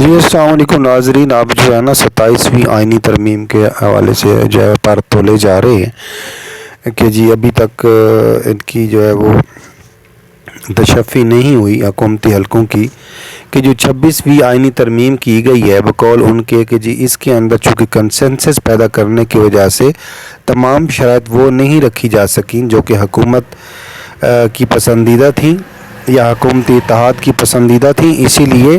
جی السلام علیکم ناظرین، آپ جو ہے نا 27ویں آئینی ترمیم کے حوالے سے جو ہے پر تولے جا رہے ہیں کہ جی ابھی تک ان کی جو ہے وہ تشفی نہیں ہوئی حکومتی حلقوں کی کہ جو 26ویں آئینی ترمیم کی گئی ہے بقول ان کے کہ جی اس کے اندر چونکہ کنسنسس پیدا کرنے کی وجہ سے تمام شرائط وہ نہیں رکھی جا سکیں جو کہ حکومت کی پسندیدہ تھیں یا حکومتی اتحاد کی پسندیدہ تھیں، اسی لیے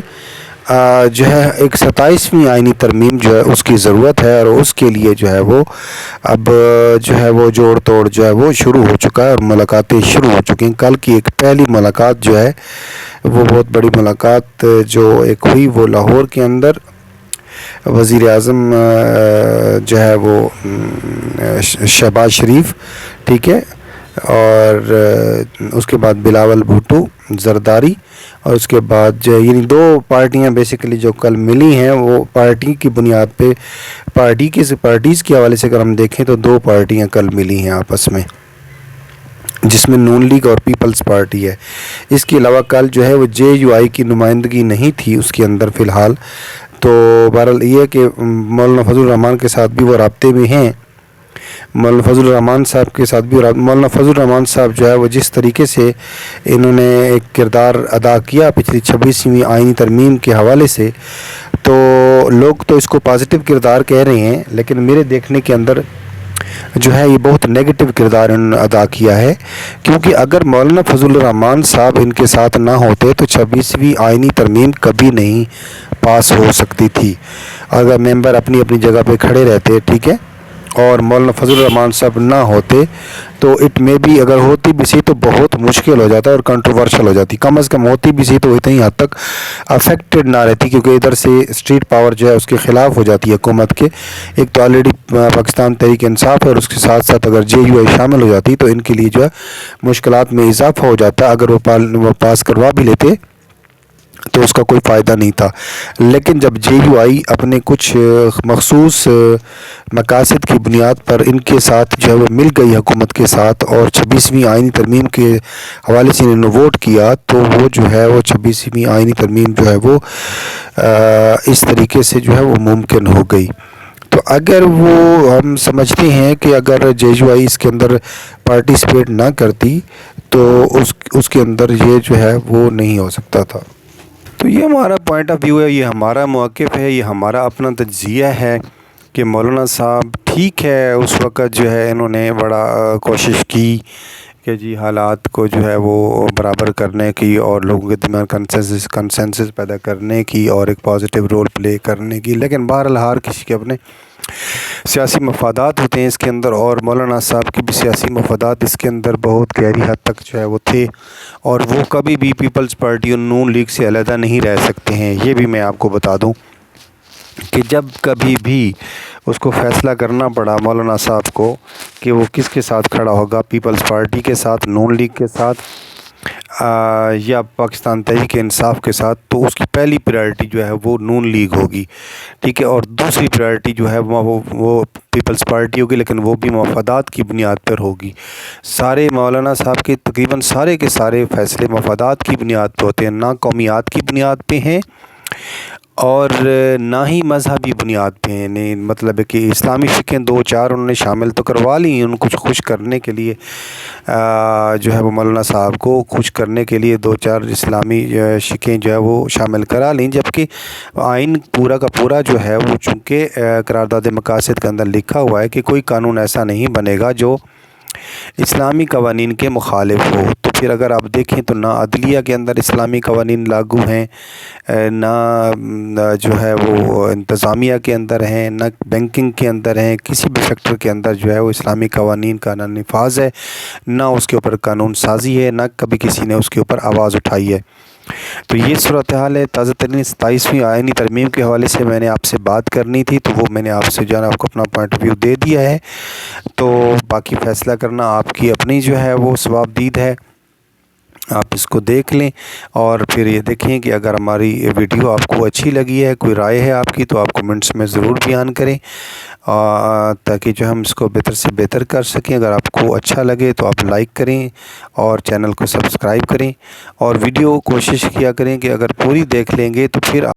جو ہے ایک 27ویں آئینی ترمیم جو ہے اس کی ضرورت ہے اور اس کے لیے جو ہے وہ اب جو ہے وہ جوڑ توڑ جو ہے وہ شروع ہو چکا ہے اور ملاقاتیں شروع ہو چکی ہیں۔ کل کی ایک پہلی ملاقات جو ہے وہ بہت بڑی ملاقات جو ایک ہوئی وہ لاہور کے اندر وزیر اعظم جو ہے وہ شہباز شریف، ٹھیک ہے، اور اس کے بعد بلاول بھٹو زرداری، اور اس کے بعد جو یعنی دو پارٹیاں بیسیکلی جو کل ملی ہیں وہ پارٹی کی بنیاد پہ پارٹیز کے حوالے سے اگر ہم دیکھیں تو دو پارٹیاں کل ملی ہیں آپس میں، جس میں نون لیگ اور پیپلز پارٹی ہے۔ اس کے علاوہ کل جو ہے وہ JUI کی نمائندگی نہیں تھی اس کے اندر فی الحال، تو بہرحال یہ ہے کہ مولانا فضل الرحمان کے ساتھ بھی وہ رابطے میں ہیں، مولانا فضل الرحمان صاحب کے ساتھ بھی، مولانا فضل الرحمان صاحب جو ہے وہ جس طریقے سے انہوں نے ایک کردار ادا کیا پچھلی 26ویں آئینی ترمیم کے حوالے سے، تو لوگ تو اس کو پازیٹیو کردار کہہ رہے ہیں، لیکن میرے دیکھنے کے اندر جو ہے یہ بہت نیگیٹو کردار انہوں نے ادا کیا ہے، کیونکہ اگر مولانا فضل الرحمان صاحب ان کے ساتھ نہ ہوتے تو 26ویں آئینی ترمیم کبھی نہیں پاس ہو سکتی تھی۔ اگر ممبر اپنی اپنی جگہ پہ کھڑے رہتے، ٹھیک ہے، اور مولانا فضل الرحمان صاحب نہ ہوتے تو اٹ میں بھی اگر ہوتی بھی سی تو بہت مشکل ہو جاتا اور کنٹروورشل ہو جاتی، کم از کم ہوتی بھی سی تو اتنی حد تک افیکٹڈ نہ رہتی، کیونکہ ادھر سے اسٹریٹ پاور جو ہے اس کے خلاف ہو جاتی ہے حکومت کے۔ ایک تو آلریڈی پاکستان تحریک انصاف ہے اور اس کے ساتھ ساتھ اگر JUI شامل ہو جاتی تو ان کے لیے جو ہے مشکلات میں اضافہ ہو جاتا، اگر وہ پاس کروا بھی لیتے تو اس کا کوئی فائدہ نہیں تھا۔ لیکن جب JUI اپنے کچھ مخصوص مقاصد کی بنیاد پر ان کے ساتھ جو ہے وہ مل گئی حکومت کے ساتھ اور 26ویں آئینی ترمیم کے حوالے سے انہوں نے ووٹ کیا، تو وہ جو ہے وہ 26ویں آئینی ترمیم جو ہے وہ اس طریقے سے جو ہے وہ ممکن ہو گئی۔ تو اگر وہ ہم سمجھتے ہیں کہ اگر JUI اس کے اندر پارٹیسپیٹ نہ کرتی تو اس کے اندر یہ جو ہے وہ نہیں ہو سکتا تھا۔ تو یہ ہمارا پوائنٹ آف ویو ہے، یہ ہمارا موقف ہے، یہ ہمارا اپنا تجزیہ ہے کہ مولانا صاحب ٹھیک ہے اس وقت جو ہے انہوں نے بڑا کوشش کی کہ جی حالات کو جو ہے وہ برابر کرنے کی اور لوگوں کے درمیان کنسنسس پیدا کرنے کی اور ایک پازیٹیو رول پلے کرنے کی، لیکن بہرحال ہر کسی کے اپنے سیاسی مفادات ہوتے ہیں اس کے اندر، اور مولانا صاحب کی بھی سیاسی مفادات اس کے اندر بہت گہری حد تک جو ہے وہ تھے، اور وہ کبھی بھی پیپلز پارٹی اور نون لیگ سے علیحدہ نہیں رہ سکتے ہیں۔ یہ بھی میں آپ کو بتا دوں کہ جب کبھی بھی اس کو فیصلہ کرنا پڑا مولانا صاحب کو کہ وہ کس کے ساتھ کھڑا ہوگا، پیپلز پارٹی کے ساتھ، نون لیگ کے ساتھ یا پاکستان تحریک انصاف کے ساتھ، تو اس کی پہلی پریارٹی جو ہے وہ نون لیگ ہوگی، ٹھیک ہے، اور دوسری پریارٹی جو ہے وہ پیپلز پارٹی ہوگی، لیکن وہ بھی مفادات کی بنیاد پر ہوگی۔ سارے مولانا صاحب کے تقریباً سارے کے سارے فیصلے مفادات کی بنیاد پہ ہوتے ہیں، نہ قومیات کی بنیاد پہ ہیں اور نہ ہی مذہبی بنیاد پہ ہیں، نہیں مطلب ہے کہ اسلامی شکیں دو چار انہوں نے شامل تو کروا لی ان کو خوش کرنے کے لیے، جو ہے وہ مولانا صاحب کو خوش کرنے کے لیے دو چار اسلامی شکیں جو ہے وہ شامل کرا لیں، جبکہ آئین پورا کا پورا جو ہے وہ چونکہ قرارداد مقاصد کے اندر لکھا ہوا ہے کہ کوئی قانون ایسا نہیں بنے گا جو اسلامی قوانین کے مخالف ہو۔ تو پھر اگر آپ دیکھیں تو نہ عدلیہ کے اندر اسلامی قوانین لاگو ہیں، نہ جو ہے وہ انتظامیہ کے اندر ہیں، نہ بینکنگ کے اندر ہیں، کسی بھی سیکٹر کے اندر جو ہے وہ اسلامی قوانین کا نہ نفاذ ہے، نہ اس کے اوپر قانون سازی ہے، نہ کبھی کسی نے اس کے اوپر آواز اٹھائی ہے۔ تو یہ صورتحال ہے۔ تازہ ترین 27ویں آئینی ترمیم کے حوالے سے میں نے آپ سے بات کرنی تھی، تو وہ میں نے آپ سے جو ہے آپ کو اپنا پوائنٹ آف ویو دے دیا ہے، تو باقی فیصلہ کرنا آپ کی اپنی جو ہے وہ ثوابدید ہے، آپ اس کو دیکھ لیں اور پھر یہ دیکھیں کہ اگر ہماری ویڈیو آپ کو اچھی لگی ہے، کوئی رائے ہے آپ کی، تو آپ کمنٹس میں ضرور بیان کریں تاکہ جو ہم اس کو بہتر سے بہتر کر سکیں۔ اگر آپ کو اچھا لگے تو آپ لائک کریں اور چینل کو سبسکرائب کریں، اور ویڈیو کوشش کیا کریں کہ اگر پوری دیکھ لیں گے تو پھر